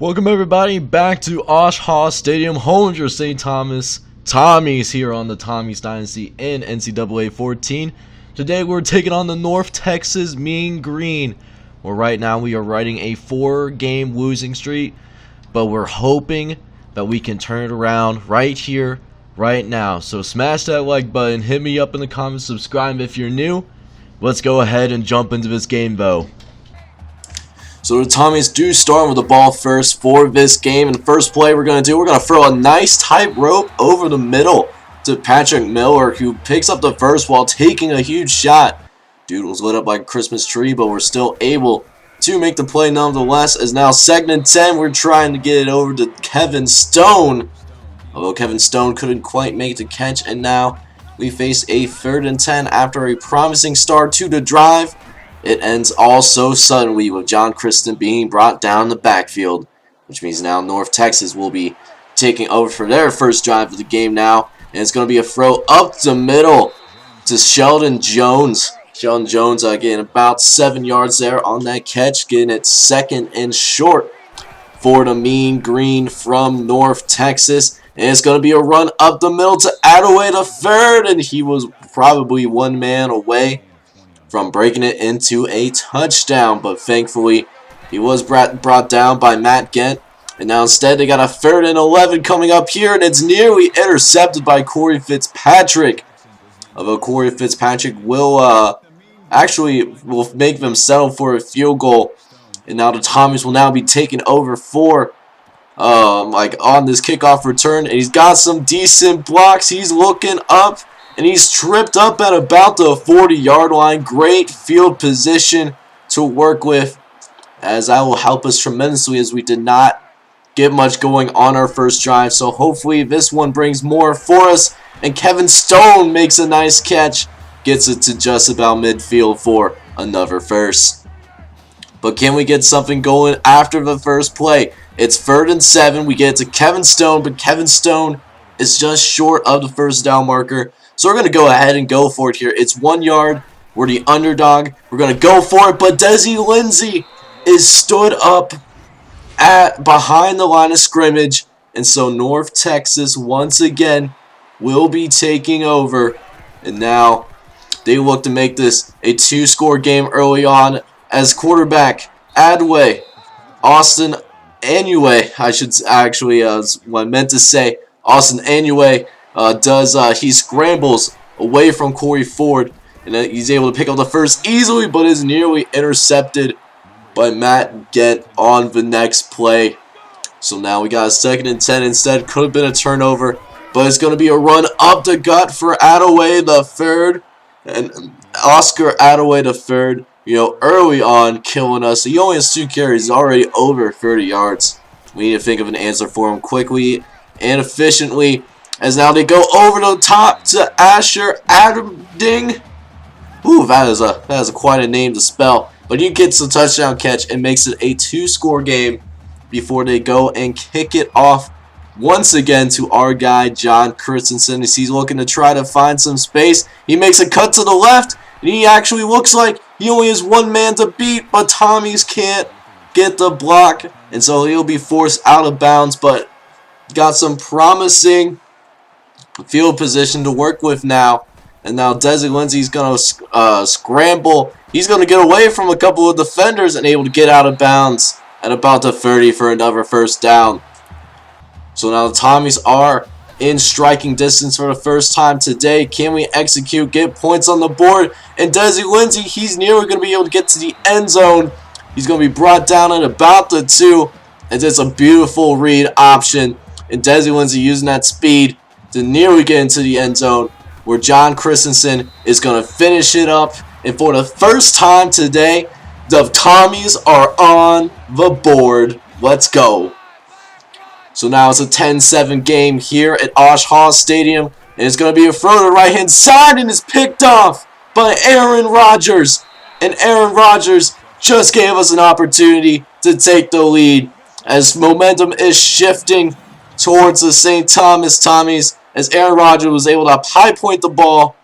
Welcome everybody back to Oshhaw Stadium, home of your St. Thomas Tommies here on the Tommies Dynasty in NCAA 14. Today we're taking on the North Texas Mean Green. Well, right now we are riding a 4-game losing streak, but we're hoping that we can turn it around right here, right now. So smash that like button, hit me up in the comments, subscribe if you're new. Let's go ahead and jump into this game though. So the Tommies do start with the ball first for this game. And the first play we're going to throw a nice tightrope over the middle to Patrick Miller, who picks up the first while taking a huge shot. Dude was lit up like a Christmas tree, but we're still able to make the play nonetheless. As now 2nd and 10, we're trying to get it over to Kevin Stone. Although Kevin Stone couldn't quite make the catch, and now we face a 3rd and 10 after a promising start to the drive. It ends all so suddenly with John Christen being brought down in the backfield, which means now North Texas will be taking over for their first drive of the game now. And it's going to be a throw up the middle to Sheldon Jones. Sheldon Jones getting about 7 yards there on that catch, getting it 2nd and short for the Mean Green from North Texas. And it's going to be a run up the middle to Attaway the 3rd, and he was probably one man away from breaking it into a touchdown, but thankfully he was brought down by Matt Gent. And now instead they got a 3rd and 11 coming up here, and it's nearly intercepted by Corey Fitzpatrick. Although Corey Fitzpatrick will make them settle for a field goal. And now the Tommies will now be taking over for on this kickoff return, and he's got some decent blocks. He's looking up, and he's tripped up at about the 40-yard line. Great field position to work with, as that will help us tremendously, as we did not get much going on our first drive. So hopefully this one brings more for us. And Kevin Stone makes a nice catch, gets it to just about midfield for another first. But can we get something going after the first play? It's 3rd and 7. We get it to Kevin Stone, but Kevin Stone is just short of the first down marker. So we're going to go ahead and go for it here. It's 1 yard. We're the underdog. We're going to go for it, but Desi Lindsay is stood up behind the line of scrimmage. And so North Texas once again will be taking over. And now they look to make this a 2-score game early on, as quarterback Adway, Austin Anue, I should actually, what I meant to say, Austin Anue, he scrambles away from Corey Ford, and he's able to pick up the first easily, but is nearly intercepted by Matt Gent on the next play. So now we got a 2nd and 10 instead. Could have been a turnover, but it's going to be a run up the gut for Attaway the 3rd, and Oscar Attaway the 3rd, early on killing us. He only has 2 carries, he's already over 30 yards. We need to think of an answer for him quickly and efficiently, as now they go over the top to Asher Adamding. Ooh, that is quite a name to spell. But he gets the touchdown catch and makes it a 2-score game before they go and kick it off once again to our guy John Christensen, as he's looking to try to find some space. He makes a cut to the left, and he actually looks like he only has one man to beat, but Tommies can't get the block, and so he'll be forced out of bounds, but got some promising field position to work with now. And now Desi Lindsay's going to scramble. He's going to get away from a couple of defenders and able to get out of bounds at about the 30 for another first down. So now the Tommies are in striking distance for the first time today. Can we execute, get points on the board? And Desi Lindsay, he's nearly going to be able to get to the end zone. He's going to be brought down at about the 2. And it's a beautiful read option. And Desi Lindsay using that speed to nearly get into the end zone, where John Christensen is going to finish it up. And for the first time today, the Tommies are on the board. Let's go. So now it's a 10-7 game here at Oshhaw Stadium. And it's going to be a throw to the right-hand side, and it's picked off by Aaron Rodgers. And Aaron Rodgers just gave us an opportunity to take the lead, as momentum is shifting towards the St. Thomas Tommies, as Aaron Rodgers was able to high point the ball.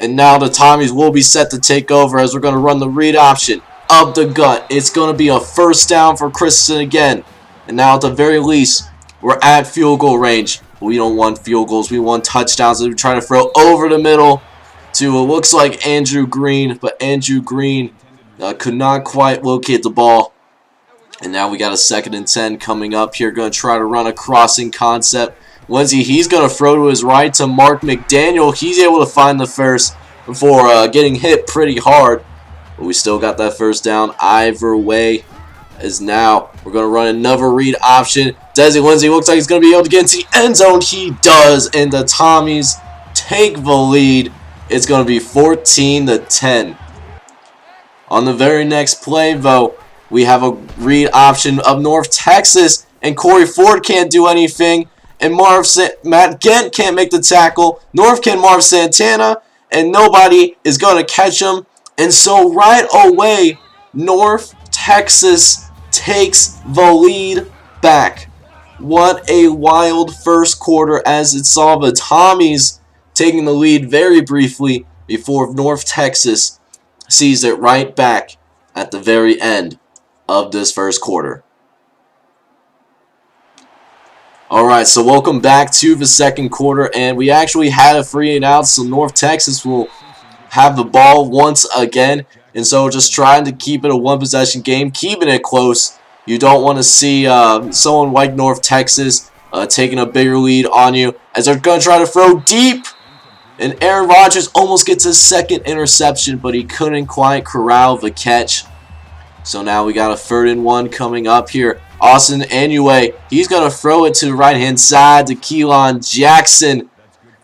And now the Tommies will be set to take over, as we're going to run the read option up the gut. It's going to be a first down for Christensen again. And now at the very least, we're at field goal range. We don't want field goals. We want touchdowns. We're trying to throw over the middle to what looks like Andrew Green. But Andrew Green could not quite locate the ball. And now we got a 2nd and 10 coming up here. Going to try to run a crossing concept. Lindsey, he's going to throw to his right to Mark McDaniel. He's able to find the first before getting hit pretty hard. But we still got that first down either way. As now we're going to run another read option. Desi Lindsey looks like he's going to be able to get into the end zone. He does, and the Tommies take the lead. It's going to be 14-10. On the very next play, though, we have a read option of North Texas, and Corey Ford can't do anything, and Matt Gent can't make the tackle. North can Marv Santana, and nobody is going to catch him. And so right away, North Texas takes the lead back. What a wild first quarter, as it saw the Tommies taking the lead very briefly before North Texas sees it right back at the very end of this first quarter. Alright, so welcome back to the second quarter, and we actually had a 3 and out, so North Texas will have the ball once again. And so just trying to keep it a one-possession game, keeping it close. You don't want to see someone like North Texas taking a bigger lead on you, as they're going to try to throw deep. And Aaron Rodgers almost gets his 2nd interception, but he couldn't quite corral the catch. So now we got a 3rd and 1 coming up here. Austin Anue, he's going to throw it to the right-hand side to Keelan Jackson.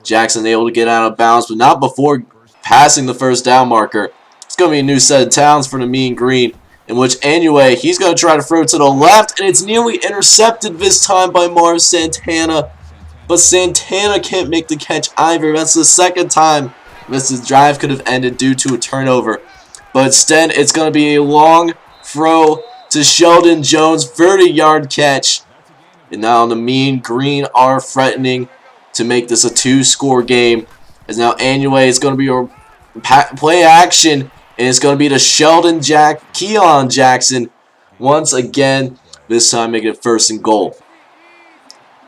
Jackson able to get out of bounds, but not before passing the first down marker. It's going to be a new set of downs for the Mean Green, in which Anue, he's going to try to throw to the left, and it's nearly intercepted this time by Marv Santana. But Santana can't make the catch either. That's the 2nd time this drive could have ended due to a turnover. But instead, it's going to be a long throw to Sheldon Jones, 30-yard catch. And now the Mean Green are threatening to make this a 2-score game. As now Anue is going to be a play action, and it's going to be to Keelan Jackson once again, this time making it 1st and goal.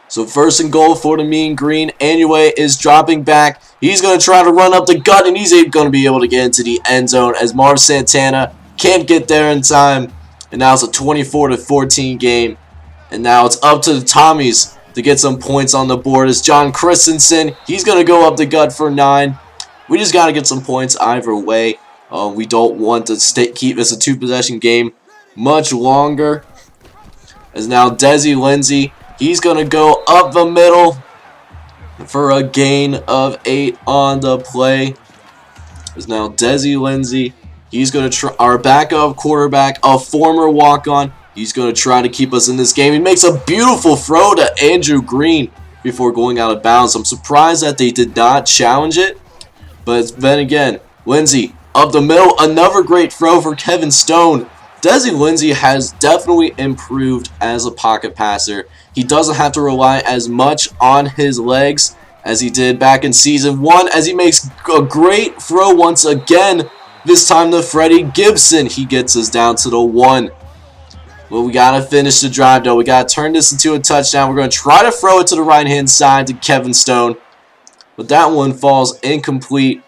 So 1st and goal for the Mean Green. Anue is dropping back. He's going to try to run up the gut, and he's going to be able to get into the end zone as Marv Santana can't get there in time. And now it's a 24-14 game. And now it's up to the Tommies to get some points on the board as John Christensen, he's going to go up the gut for 9. We just got to get some points either way. We don't want to keep this a 2-possession game much longer. As now Desi Lindsey, he's going to go up the middle for a gain of 8 on the play. As now Desi Lindsey, he's going to try, our backup quarterback, a former walk-on. He's going to try to keep us in this game. He makes a beautiful throw to Andrew Green before going out of bounds. I'm surprised that they did not challenge it. But then again, Lindsey up the middle. Another great throw for Kevin Stone. Desi Lindsey has definitely improved as a pocket passer. He doesn't have to rely as much on his legs as he did back in Season 1, as he makes a great throw once again. This time to Freddie Gibson. He gets us down to the 1. Well, we got to finish the drive, though. We got to turn this into a touchdown. We're going to try to throw it to the right-hand side to Kevin Stone. But that one falls incomplete.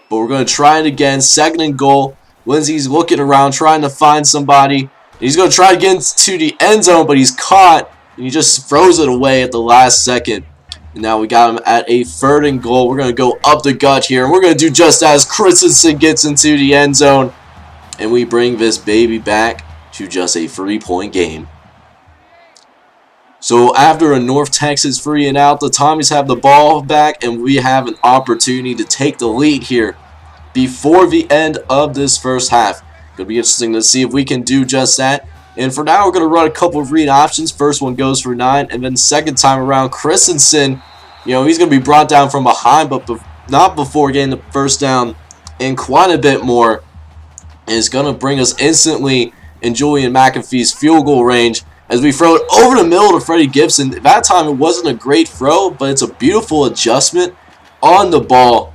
But we're going to try it again. 2nd and goal. Lindsey's looking around, trying to find somebody. He's going to try to get into the end zone, but he's caught. And he just throws it away at the last second. And now we got him at a 3rd and goal. We're going to go up the gut here. And we're going to do just as Christensen gets into the end zone. And we bring this baby back to just a 3-point game. So after a North Texas 3 and out, the Tommies have the ball back, and we have an opportunity to take the lead here before the end of this first half. Going to be interesting to see if we can do just that. And for now, we're going to run a couple of read options. First one goes for 9, and then second time around, Christensen, he's going to be brought down from behind, but not before getting the first down and quite a bit more. And it's going to bring us instantly in Julian McAfee's field goal range as we throw it over the middle to Freddie Gibson. That time it wasn't a great throw, but it's a beautiful adjustment on the ball.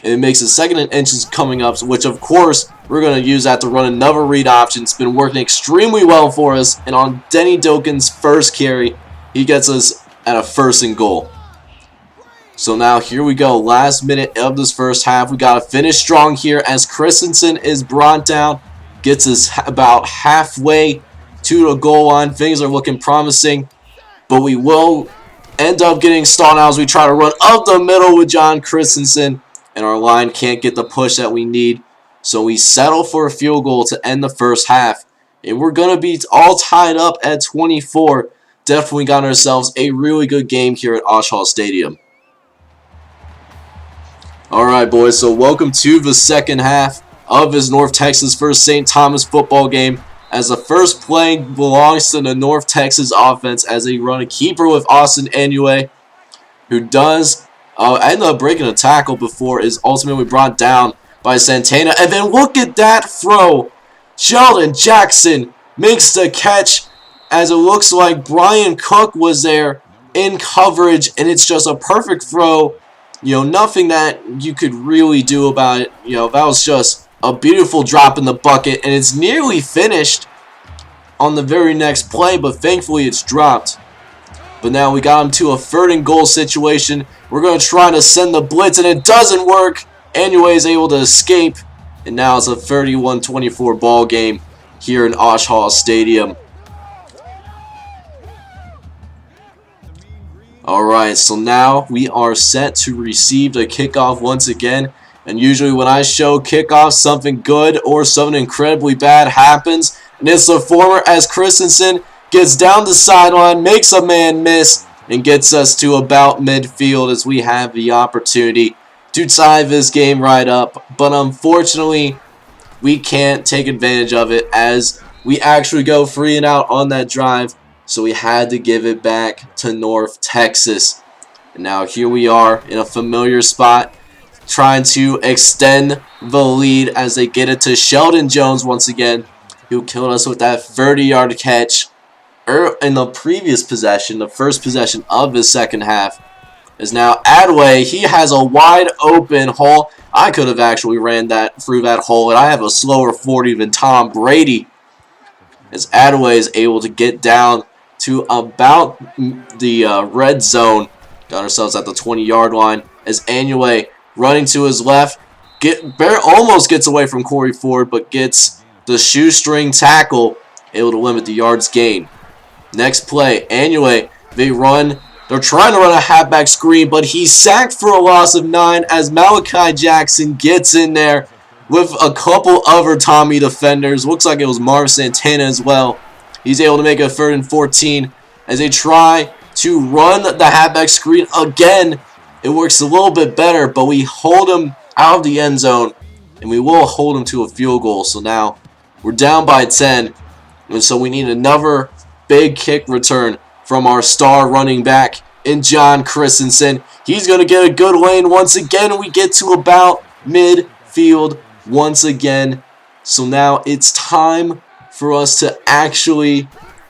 And it makes it 2nd and inches coming up, which of course we're going to use that to run another read option. It's been working extremely well for us. And on Denny Doken's first carry, he gets us at a 1st and goal. So now here we go, last minute of this first half. We got to finish strong here as Christensen is brought down. Gets us about halfway to the goal line. Things are looking promising. But we will end up getting stalled out as we try to run up the middle with John Christensen. And our line can't get the push that we need. So we settle for a field goal to end the first half. And we're going to be all tied up at 24. Definitely got ourselves a really good game here at Oshall Stadium. Alright boys, so welcome to the second half of this North Texas vs. St. Thomas football game. As the first play belongs to the North Texas offense as they run a keeper with Austin Anue, who does end up breaking a tackle before is ultimately brought down by Santana. And then look at that throw. Sheldon Jackson makes the catch as it looks like Brian Cook was there in coverage, and it's just a perfect throw. You know, nothing that you could really do about it. You know, that was just a beautiful drop in the bucket, and it's nearly finished on the very next play, but thankfully it's dropped. But now we got him to a 3rd and goal situation. We're going to try to send the blitz, and it doesn't work. Anyway is able to escape, and now it's a 31-24 ball game here in Oshall Stadium. Alright, so now we are set to receive the kickoff once again. And usually when I show kickoff, something good or something incredibly bad happens. And it's the former as Christensen gets down the sideline, makes a man miss, and gets us to about midfield as we have the opportunity to tie this game right up. But unfortunately, we can't take advantage of it as we actually go 3 and out on that drive. So we had to give it back to North Texas. And now here we are in a familiar spot, trying to extend the lead as they get it to Sheldon Jones once again, who killed us with that 30-yard catch in the previous possession, the first possession of the second half. Is now Adway. He has a wide open hole. I could have actually ran that through that hole, and I have a slower 40 than Tom Brady. As Adway is able to get down to about the red zone. Got ourselves at the 20-yard line as Anue running to his left. Almost gets away from Corey Ford, but gets the shoestring tackle, able to limit the yards gain. Next play, Anue, they're trying to run a halfback screen, but he's sacked for a loss of 9 as Malachi Jackson gets in there with a couple other Tommy defenders. Looks like it was Marv Santana as well. He's able to make a 3rd and 14 as they try to run the halfback screen again. It works a little bit better, but we hold him out of the end zone, and we will hold him to a field goal. So now we're down by 10, and so we need another big kick return from our star running back in John Christensen. He's going to get a good lane once again, and we get to about midfield once again. So now it's time for us to actually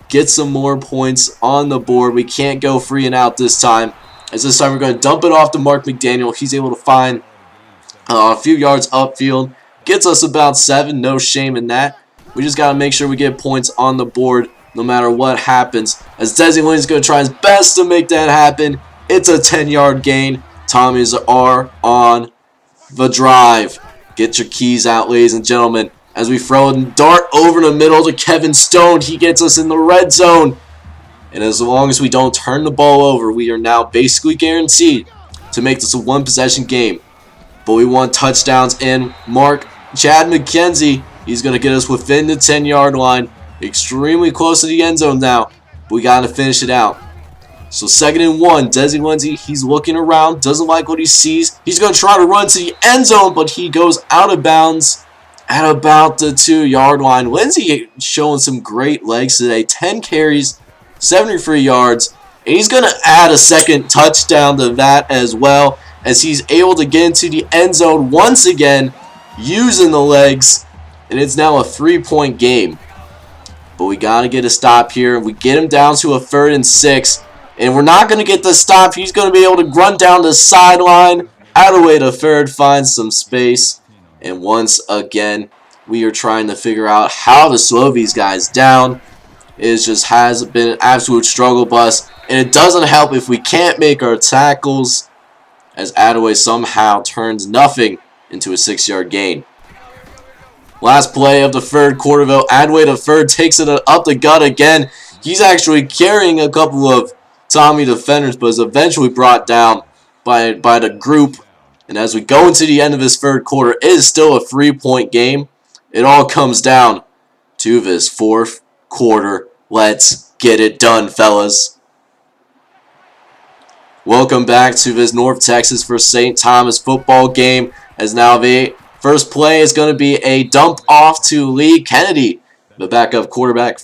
get some more points on the board. We can't go 3 and out this time, as this time we're going to dump it off to Mark McDaniel. He's able to find a few yards upfield. Gets us about 7. No shame in that. We just got to make sure we get points on the board no matter what happens. As Desi Williams is going to try his best to make that happen. It's a 10-yard gain. Tommies are on the drive. Get your keys out, ladies and gentlemen, as we throw a dart over the middle to Kevin Stone. He gets us in the red zone. And as long as we don't turn the ball over, we are now basically guaranteed to make this a one-possession game. But we want touchdowns in. Chad McKenzie, he's going to get us within the 10-yard line. Extremely close to the end zone now. But we got to finish it out. So 2nd and 1. Desi Lindsay, he's looking around. Doesn't like what he sees. He's going to try to run to the end zone, but he goes out of bounds at about the 2-yard line. Lindsay showing some great legs today. 10 carries, 73 yards. And he's going to add a second touchdown to that as well, as he's able to get into the end zone once again using the legs. And it's now a 3-point game. But we got to get a stop here. We get him down to a 3rd and 6. And we're not going to get the stop. He's going to be able to run down the sideline. Attaway to third finds some space. And once again, we are trying to figure out how to slow these guys down. It just has been an absolute struggle bus. And it doesn't help if we can't make our tackles, as Attaway somehow turns nothing into a 6-yard gain. Last play of the third quarter, though. Attaway to third takes it up the gut again. He's actually carrying a couple of Tommy defenders, but is eventually brought down by the group. And as we go into the end of this third quarter, it is still a 3-point game. It all comes down to this fourth quarter. Let's get it done, fellas. Welcome back to this North Texas for St. Thomas football game. As now the first play is going to be a dump off to Lee Kennedy, the backup quarterback,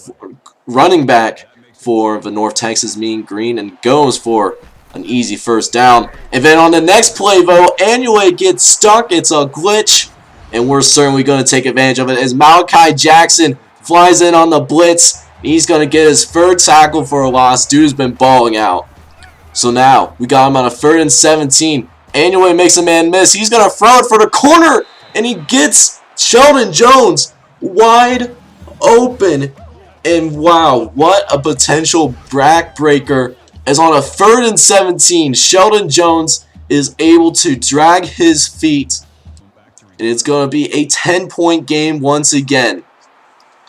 running back for the North Texas Mean Green, and goes for an easy first down. And then on the next play, though, Annuay gets stuck. It's a glitch, and we're certainly going to take advantage of it as Malachi Jackson flies in on the blitz. He's going to get his third tackle for a loss. Dude's been balling out. So now we got him on a 3rd and 17. Annuay makes a man miss. He's going to throw it for the corner, and he gets Sheldon Jones wide open. And wow, what a potential backbreaker. As on a 3rd and 17, Sheldon Jones is able to drag his feet. And it's going to be a 10-point game once again.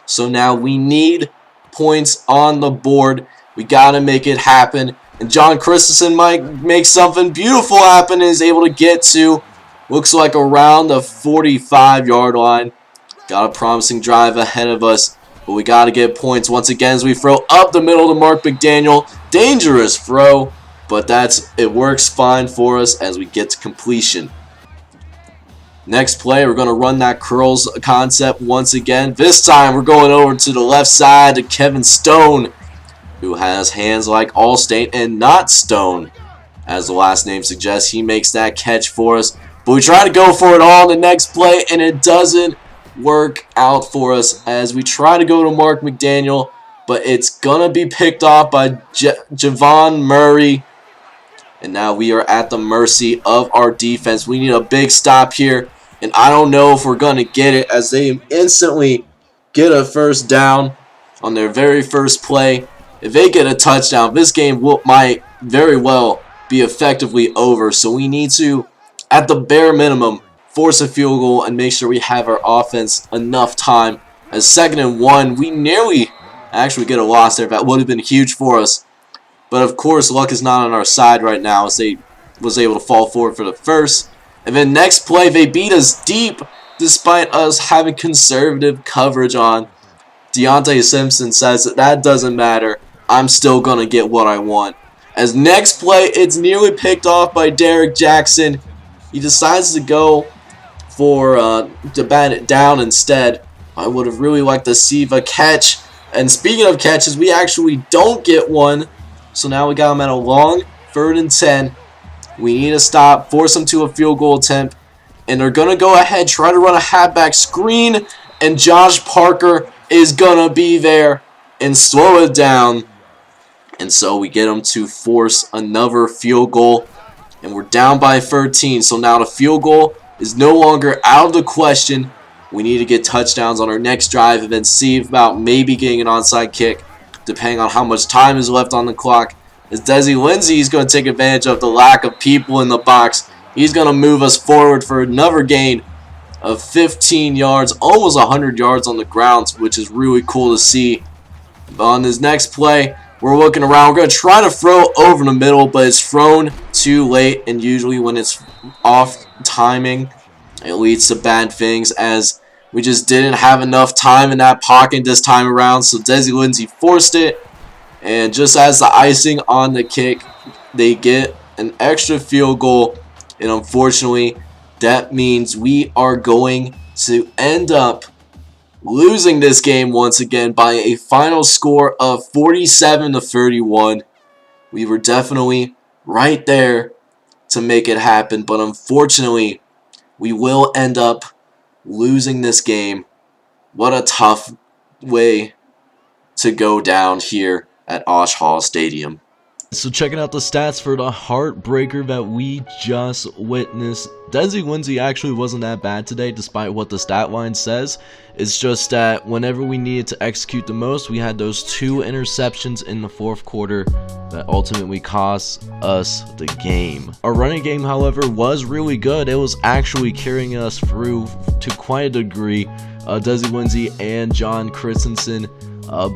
So now we need points on the board. We got to make it happen. And John Christensen might make something beautiful happen and is able to get to, looks like around the 45-yard line. Got a promising drive ahead of us. But we got to get points once again as we throw up the middle to Mark McDaniel. Dangerous throw, but it works fine for us as we get to completion. Next play, we're going to run that curls concept once again. This time, we're going over to the left side to Kevin Stone, who has hands like Allstate and not Stone, as the last name suggests. He makes that catch for us. But we try to go for it all in the next play, and it doesn't work out for us as we try to go to Mark McDaniel, but it's going to be picked off by Javon Murray. And now we are at the mercy of our defense. We need a big stop here, and I don't know if we're going to get it as they instantly get a first down on their very first play. If they get a touchdown, this game might very well be effectively over. So we need to, at the bare minimum, force a field goal and make sure we have our offense enough time. As 2nd and 1, we nearly actually get a loss there. That would have been huge for us. But of course, luck is not on our side right now as they was able to fall forward for the first. And then next play, they beat us deep despite us having conservative coverage on. Deontay Simpson says that doesn't matter. I'm still going to get what I want. As next play, it's nearly picked off by Derek Jackson. He decides to go for to bat it down instead. I would have really liked to see the catch. And speaking of catches, we actually don't get one. So now we got him at a long 3rd and 10. We need to stop, force them to a field goal attempt. And they're going to go ahead, try to run a halfback screen. And Josh Parker is going to be there and slow it down. And so we get them to force another field goal. And we're down by 13. So now the field goal is no longer out of the question. We need to get touchdowns on our next drive and then see about maybe getting an onside kick, depending on how much time is left on the clock. As Desi Lindsay is going to take advantage of the lack of people in the box. He's going to move us forward for another gain of 15 yards, almost 100 yards on the ground, which is really cool to see. But on this next play, we're looking around. We're going to try to throw over the middle, but it's thrown too late, and usually when it's off timing, it leads to bad things as we just didn't have enough time in that pocket this time around. So Desi Lindsay forced it, and just as the icing on the kick, they get an extra field goal, and unfortunately, that means we are going to end up losing this game once again by a final score of 47-31. We were definitely right there to make it happen, but unfortunately, we will end up losing this game. What a tough way to go down here at Osh Hall Stadium. So checking out the stats for the heartbreaker that we just witnessed, Dynasty actually wasn't that bad today despite what the stat line says. It's just that whenever we needed to execute the most, we had those 2 interceptions in the 4th quarter that ultimately cost us the game. Our running game, however, was really good. It was actually carrying us through to quite a degree. Desi and John Christensen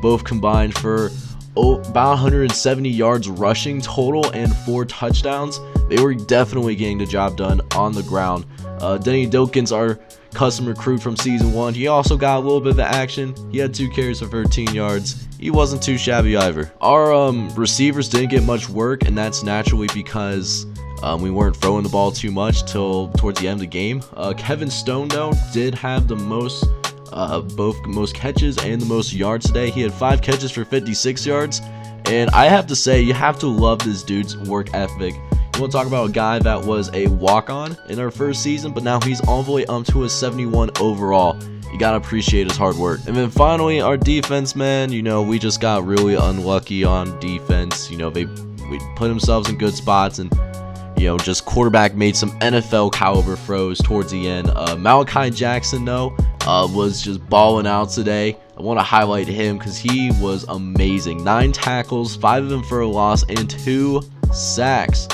both combined for about 170 yards rushing total and 4 touchdowns. They were definitely getting the job done on the ground. Denny Dilkins, our custom recruit from season 1, he also got a little bit of action. He had 2 carries for 13 yards. He wasn't too shabby either. Our receivers didn't get much work, and that's naturally because we weren't throwing the ball too much till towards the end of the game. Kevin Stone, though, did have the most catches and the most yards today. He had 5 catches for 56 yards, and I have to say, you have to love this dude's work ethic. You want to talk about a guy that was a walk-on in our first season, but now he's all the way up to a 71 overall. You gotta appreciate his hard work. And then finally, our defense, man, you know, we just got really unlucky on defense. You know, we put themselves in good spots, and you know, just quarterback made some NFL caliber throws towards the end. Malachi Jackson, though, was just balling out today. I want to highlight him because he was amazing. 9 tackles, 5 of them for a loss, and 2 sacks.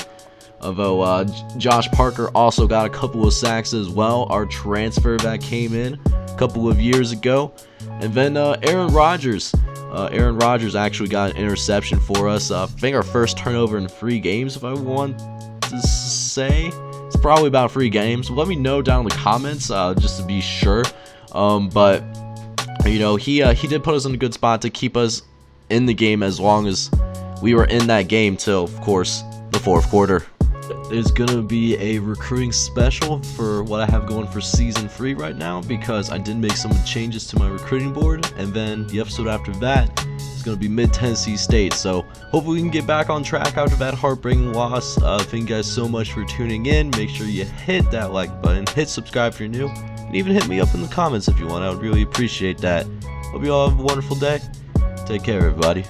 Although Josh Parker also got a couple of sacks as well, our transfer that came in a couple of years ago. And then Aaron Rodgers. Aaron Rodgers actually got an interception for us. I think our first turnover in 3 games, if I want to say. It's probably about 3 games. Let me know down in the comments just to be sure. But you know, he did put us in a good spot to keep us in the game as long as we were in that game till, of course, the 4th quarter. There's gonna be a recruiting special for what I have going for season 3 right now, because I did make some changes to my recruiting board, and then the episode after that is gonna be Mid-Tennessee State. So hopefully we can get back on track after that heartbreaking loss. Thank you guys so much for tuning in. Make sure you hit that like button, hit subscribe if you're new, and even hit me up in the comments if you want. I would really appreciate that. Hope you all have a wonderful day. Take care, everybody.